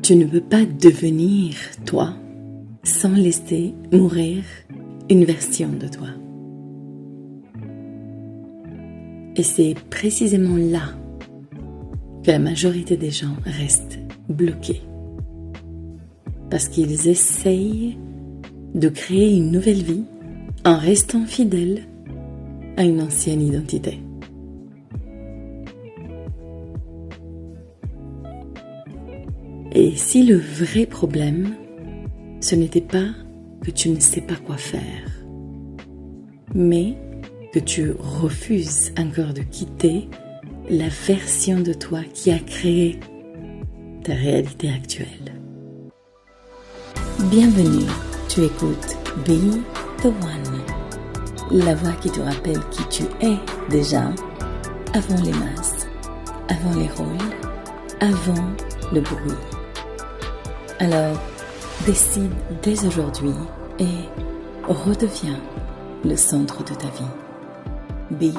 Tu ne peux pas devenir toi sans laisser mourir une version de toi. Et c'est précisément là que la majorité des gens restent bloqués. Parce qu'ils essayent de créer une nouvelle vie en restant fidèles à une ancienne identité. Et si le vrai problème, ce n'était pas que tu ne sais pas quoi faire, mais que tu refuses encore de quitter la version de toi qui a créé ta réalité actuelle. Bienvenue, tu écoutes Be the One, la voix qui te rappelle qui tu es déjà avant les masses, avant les rôles, avant le bruit. Alors, décide dès aujourd'hui et redeviens le centre de ta vie. Be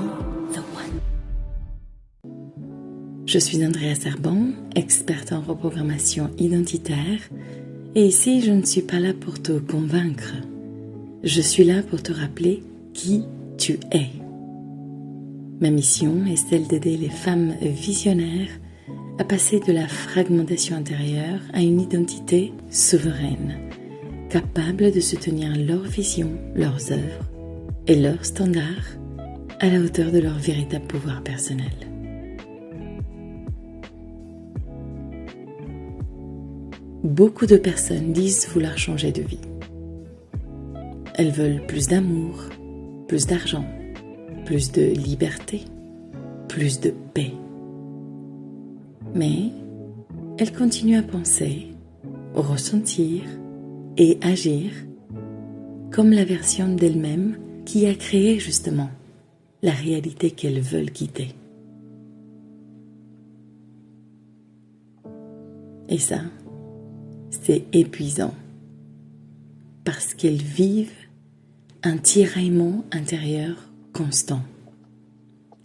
the One. Je suis Andrea Serban, experte en reprogrammation identitaire, et ici je ne suis pas là pour te convaincre. Je suis là pour te rappeler qui tu es. Ma mission est celle d'aider les femmes visionnaires à passer de la fragmentation intérieure à une identité souveraine, capable de soutenir leur vision, leurs œuvres et leurs standards à la hauteur de leur véritable pouvoir personnel. Beaucoup de personnes disent vouloir changer de vie. Elles veulent plus d'amour, plus d'argent, plus de liberté, plus de paix. Mais elles continuent à penser, ressentir et agir comme la version d'elles-mêmes qui a créé justement la réalité qu'elles veulent quitter. Et ça, c'est épuisant parce qu'elles vivent un tiraillement intérieur constant.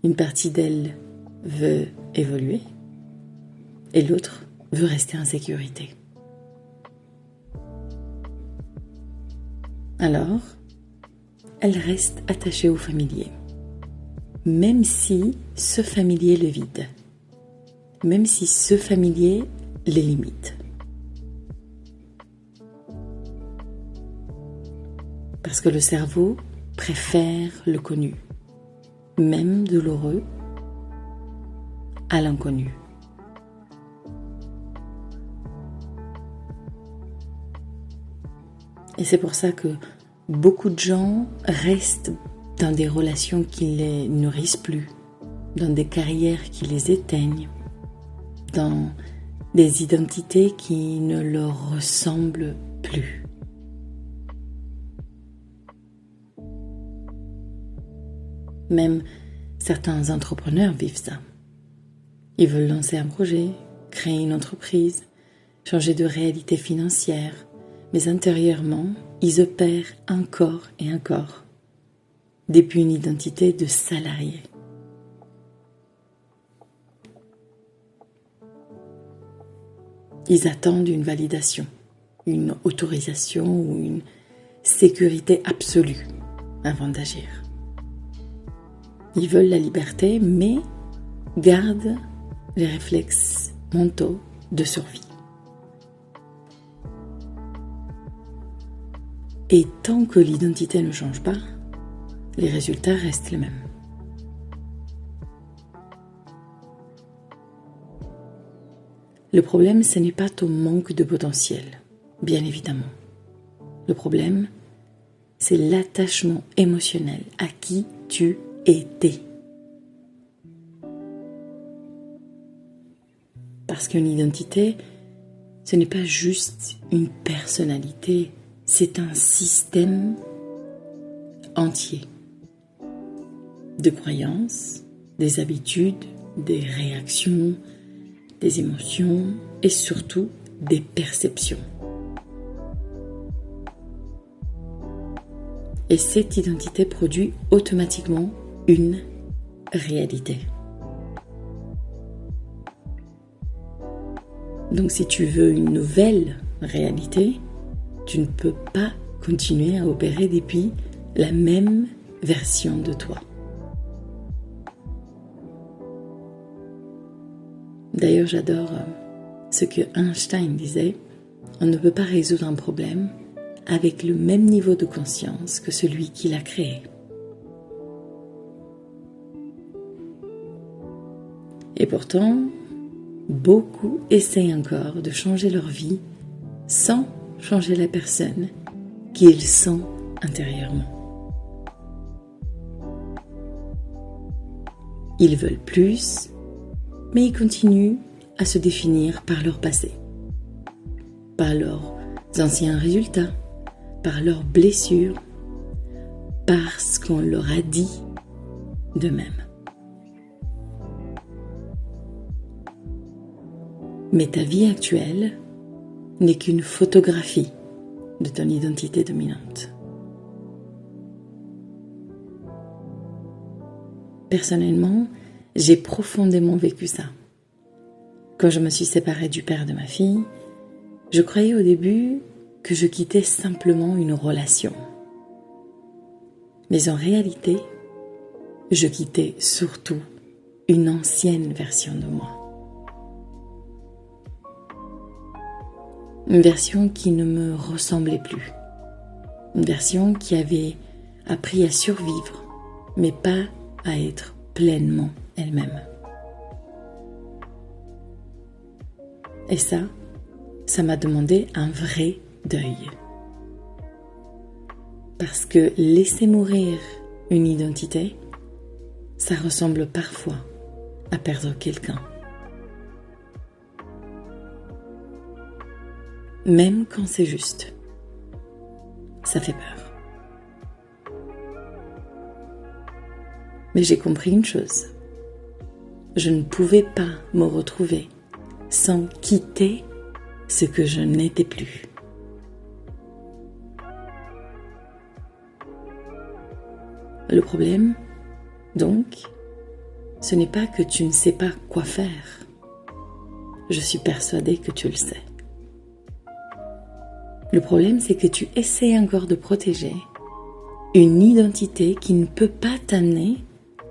Une partie d'elles veut évoluer et l'autre veut rester en sécurité. Alors, elles restent attachées au familier, même si ce familier le vide, même si ce familier les limite. Parce que le cerveau préfère le connu, même douloureux, à l'inconnu. Et c'est pour ça que beaucoup de gens restent dans des relations qui ne les nourrissent plus, dans des carrières qui les éteignent, dans des identités qui ne leur ressemblent plus. Même certains entrepreneurs vivent ça. Ils veulent lancer un projet, créer une entreprise, changer de réalité financière, mais intérieurement, ils opèrent encore et encore depuis une identité de salarié. Ils attendent une validation, une autorisation ou une sécurité absolue avant d'agir. Ils veulent la liberté, mais gardent les réflexes mentaux de survie. Et tant que l'identité ne change pas, les résultats restent les mêmes. Le problème, ce n'est pas ton manque de potentiel, bien évidemment. Le problème, c'est l'attachement émotionnel à qui tu étais. Parce qu'une identité, ce n'est pas juste une personnalité, c'est un système entier de croyances, des habitudes, des réactions, des émotions et surtout des perceptions. Et cette identité produit automatiquement une réalité. Donc si tu veux une nouvelle réalité, tu ne peux pas continuer à opérer depuis la même version de toi. D'ailleurs, j'adore ce que Einstein disait, on ne peut pas résoudre un problème avec le même niveau de conscience que celui qui l'a créé. Et pourtant, beaucoup essayent encore de changer leur vie sans changer la personne qu'ils sont intérieurement. Ils veulent plus, mais ils continuent à se définir par leur passé, par leurs anciens résultats, par leurs blessures, par ce qu'on leur a dit d'eux-mêmes. Mais ta vie actuelle n'est qu'une photographie de ton identité dominante. Personnellement, j'ai profondément vécu ça. Quand je me suis séparée du père de ma fille, je croyais au début que je quittais simplement une relation. Mais en réalité, je quittais surtout une ancienne version de moi. Une version qui ne me ressemblait plus. Une version qui avait appris à survivre, mais pas à être pleinement elle-même. Et ça m'a demandé un vrai deuil. Parce que laisser mourir une identité, ça ressemble parfois à perdre quelqu'un. Même quand c'est juste, ça fait peur. Mais j'ai compris une chose. Je ne pouvais pas me retrouver sans quitter ce que je n'étais plus. Le problème, donc, ce n'est pas que tu ne sais pas quoi faire. Je suis persuadée que tu le sais. Le problème, c'est que tu essaies encore de protéger une identité qui ne peut pas t'amener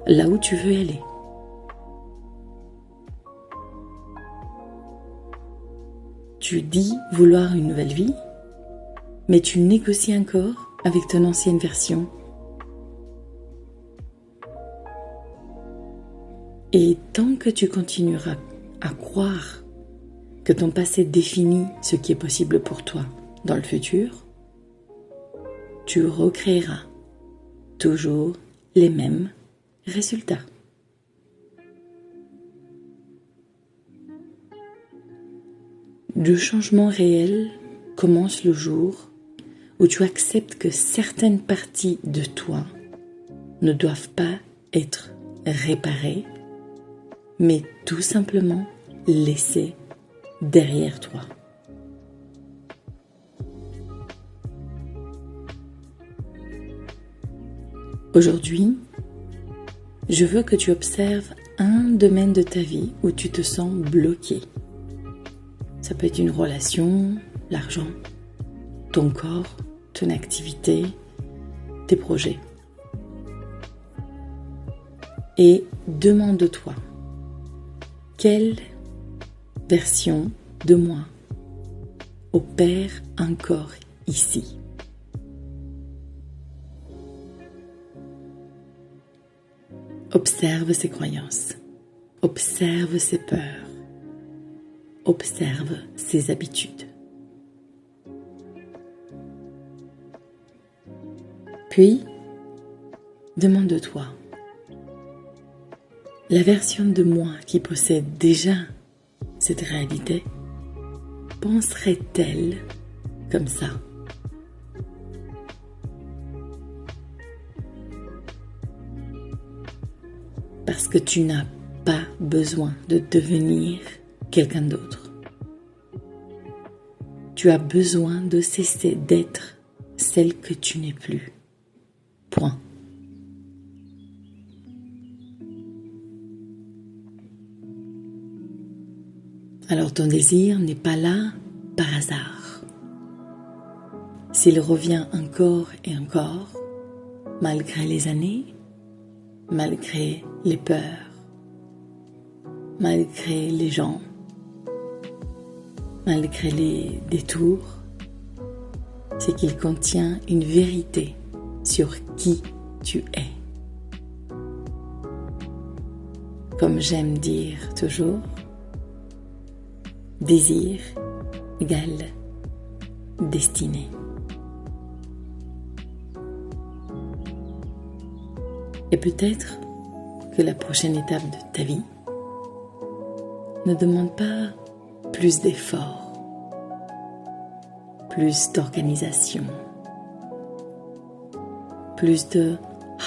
là où tu veux aller. Tu dis vouloir une nouvelle vie, mais tu négocies encore avec ton ancienne version. Et tant que tu continueras à croire que ton passé définit ce qui est possible pour toi dans le futur, tu recréeras toujours les mêmes résultats. Le changement réel commence le jour où tu acceptes que certaines parties de toi ne doivent pas être réparées, mais tout simplement laissées derrière toi. Aujourd'hui, je veux que tu observes un domaine de ta vie où tu te sens bloqué. Ça peut être une relation, l'argent, ton corps, ton activité, tes projets. Et demande-toi, quelle version de moi opère encore ici ? Observe ses croyances, observe ses peurs, observe ses habitudes. Puis, demande-toi, la version de moi qui possède déjà cette réalité, penserait-elle comme ça ? Parce que tu n'as pas besoin de devenir quelqu'un d'autre. Tu as besoin de cesser d'être celle que tu n'es plus. Point. alors ton désir n'est pas là par hasard. S'il revient encore et encore, malgré les années, malgré les peurs, malgré les gens, malgré les détours, c'est qu'il contient une vérité sur qui tu es. Comme j'aime dire toujours, désir égale destinée. Et peut-être que la prochaine étape de ta vie ne demande pas plus d'efforts, plus d'organisation, plus de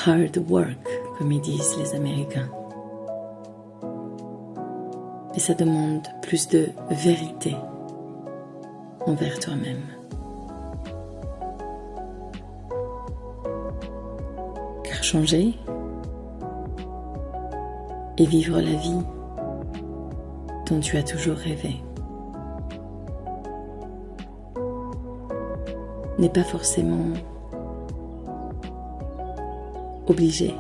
hard work, comme ils disent les Américains. Et ça demande plus de vérité envers toi-même. Car changer et vivre la vie dont tu as toujours rêvé n'est pas forcément obligé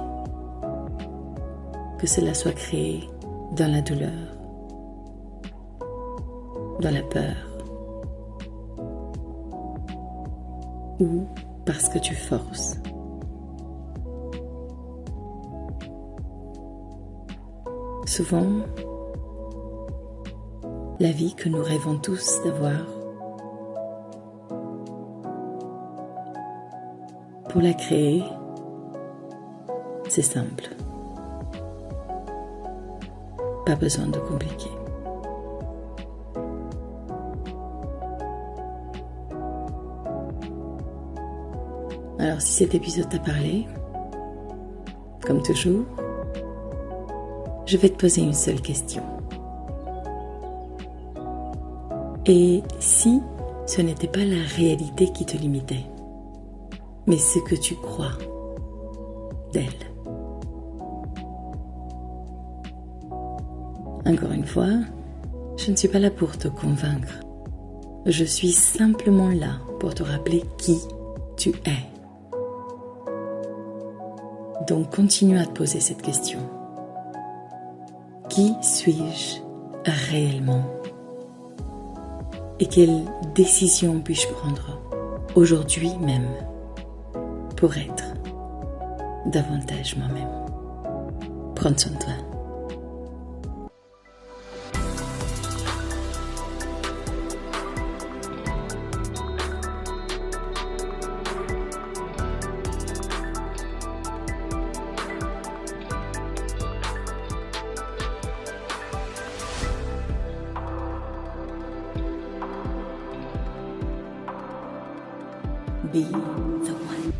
que cela soit créé dans la douleur, dans la peur, ou parce que tu forces. Souvent, la vie que nous rêvons tous d'avoir, pour la créer, c'est simple. Pas besoin de compliquer. Alors si cet épisode t'a parlé, comme toujours, je vais te poser une seule question. Et si ce n'était pas la réalité qui te limitait, mais ce que tu crois d'elle? Encore une fois, je ne suis pas là pour te convaincre. Je suis simplement là pour te rappeler qui tu es. Donc continue à te poser cette question. Qui suis-je réellement? Et quelle décision puis-je prendre aujourd'hui même pour être davantage moi-même? Prends soin de toi. Be the one.